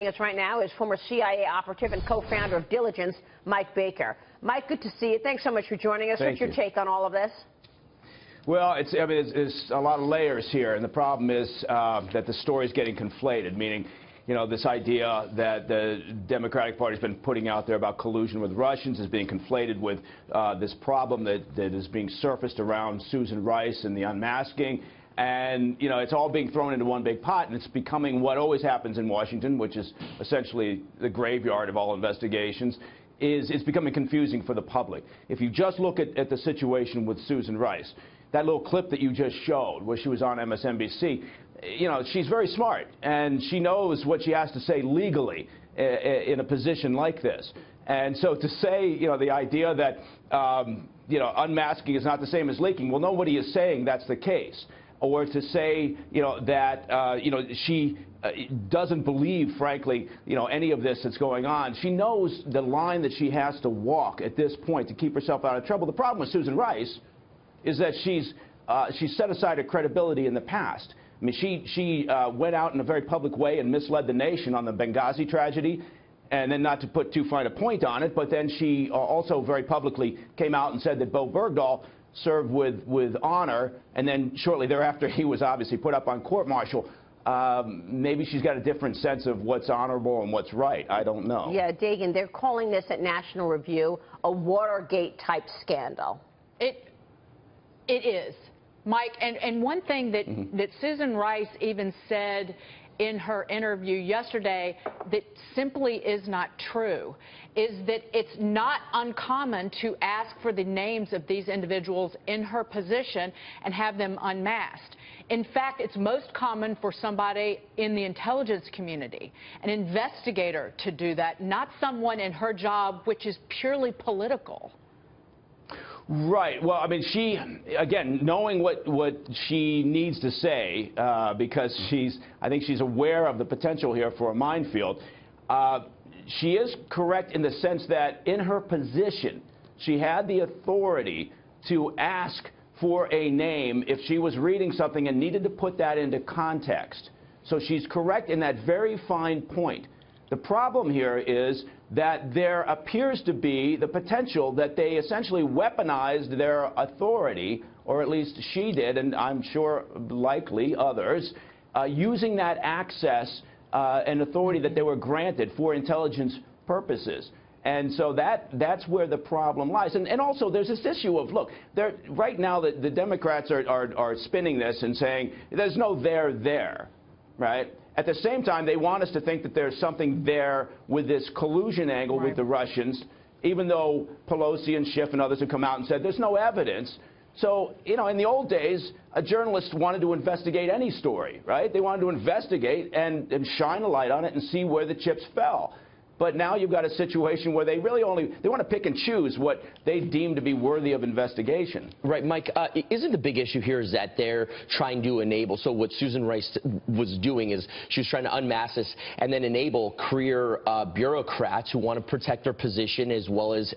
Us right now is former CIA operative and co-founder of Diligence, Mike Baker. Mike, good to see you. Thanks so much for joining us. What's your take on all of this? Well, it's a lot of layers here, and the problem is that the story is getting conflated, meaning, this idea that the Democratic Party has been putting out there about collusion with Russians is being conflated with this problem that is being surfaced around Susan Rice and the unmasking. And, it's all being thrown into one big pot, and it's becoming what always happens in Washington, which is essentially the graveyard of all investigations. It's becoming confusing for the public. If you just look at the situation with Susan Rice, that little clip that you just showed where she was on MSNBC, she's very smart, and she knows what she has to say legally in a position like this. And so to say, the idea that, unmasking is not the same as leaking, well, nobody is saying that's the case. Or to say, that, she doesn't believe, frankly, any of this that's going on. She knows the line that she has to walk at this point to keep herself out of trouble. The problem with Susan Rice is that she's set aside her credibility in the past. I mean, she went out in a very public way and misled the nation on the Benghazi tragedy. And then, not to put too fine a point on it, but then she also very publicly came out and said that Bo Bergdahl served with honor, and then shortly thereafter he was obviously put up on court-martial. Maybe she's got a different sense of what's honorable and what's right. I don't know. Yeah, Dagan, they're calling this at National Review a Watergate-type scandal. It is, Mike. And one thing that Susan Rice even said in her interview yesterday that simply is not true is that it's not uncommon to ask for the names of these individuals in her position and have them unmasked. In fact, it's most common for somebody in the intelligence community, an investigator, to do that, not someone in her job, which is purely political. Right. Well, I mean, she, again, knowing what she needs to say, because I think she's aware of the potential here for a minefield. She is correct in the sense that in her position, she had the authority to ask for a name if she was reading something and needed to put that into context. So she's correct in that very fine point. The problem here is that there appears to be the potential that they essentially weaponized their authority, or at least she did, and I'm sure likely others, using that access and authority that they were granted for intelligence purposes. And so that's where the problem lies. And also there's this issue of, look, right now the Democrats are spinning this and saying there's no there, right? At the same time, they want us to think that there's something there with this collusion angle with the Russians, even though Pelosi and Schiff and others have come out and said there's no evidence. So, in the old days, a journalist wanted to investigate any story, right? They wanted to investigate and shine a light on it and see where the chips fell. But now you've got a situation where they really they want to pick and choose what they deem to be worthy of investigation. Right, Mike, isn't the big issue here is that they're trying to enable, so what Susan Rice was doing is she was trying to unmask this and then enable career bureaucrats who want to protect their position as well as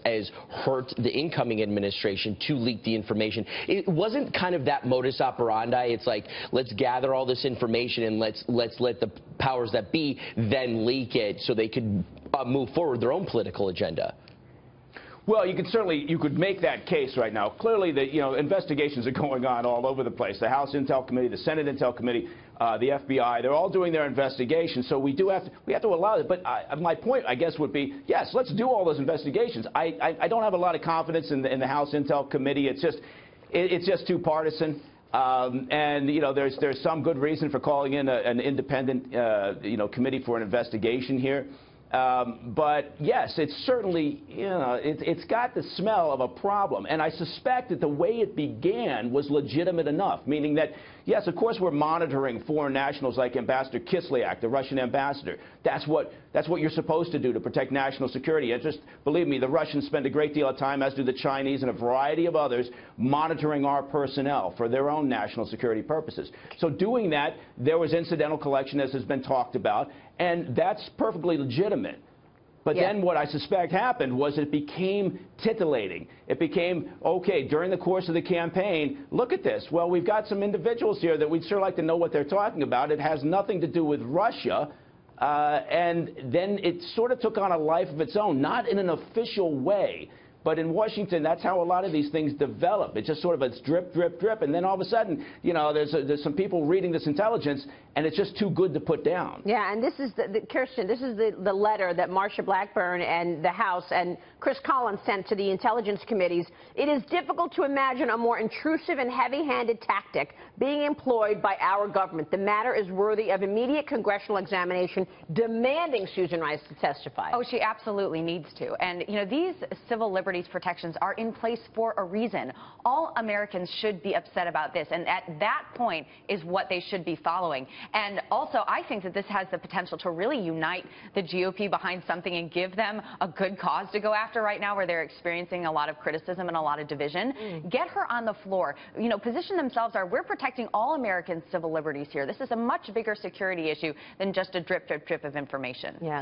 hurt the incoming administration to leak the information. It wasn't kind of that modus operandi. It's like, let's gather all this information and let's let the powers that be then leak it so they could move forward their own political agenda. Well, you could make that case right now. Clearly, investigations are going on all over the place. The House Intel Committee, the Senate Intel Committee, the FBI, they're all doing their investigations. So we have to allow it. But my point, I guess, would be, yes, let's do all those investigations. I don't have a lot of confidence in the House Intel Committee. It's just too partisan. And there's some good reason for calling in an independent committee for an investigation here. But yes, it's certainly, it's got the smell of a problem. And I suspect that the way it began was legitimate enough, meaning that, yes, of course, we're monitoring foreign nationals like Ambassador Kislyak, the Russian ambassador. That's what you're supposed to do to protect national security interests. Believe me, the Russians spend a great deal of time, as do the Chinese and a variety of others, monitoring our personnel for their own national security purposes. So doing that, there was incidental collection, as has been talked about, and that's perfectly legitimate. But then what I suspect happened was it became titillating. It became, okay, during the course of the campaign, look at this. Well, we've got some individuals here that we'd sure like to know what they're talking about. It has nothing to do with Russia. and then it sort of took on a life of its own, not in an official way. But in Washington, that's how a lot of these things develop. It's just sort of a drip, drip, drip, and then all of a sudden, you know, there's some people reading this intelligence, and it's just too good to put down. Yeah, and this is Kirsten, this is the letter that Marsha Blackburn and the House and Chris Collins sent to the intelligence committees. It is difficult to imagine a more intrusive and heavy-handed tactic being employed by our government. The matter is worthy of immediate congressional examination, demanding Susan Rice to testify. Oh, she absolutely needs to. And, you know, these civil liberties protections are in place for a reason. All Americans should be upset about this, and at that point is what they should be following. And also, I think that this has the potential to really unite the GOP behind something and give them a good cause to go after right now, where they're experiencing a lot of criticism and a lot of division. Get her on the floor. You know, position themselves we're protecting all Americans' civil liberties here. This is a much bigger security issue than just a drip, drip, drip of information. Yeah.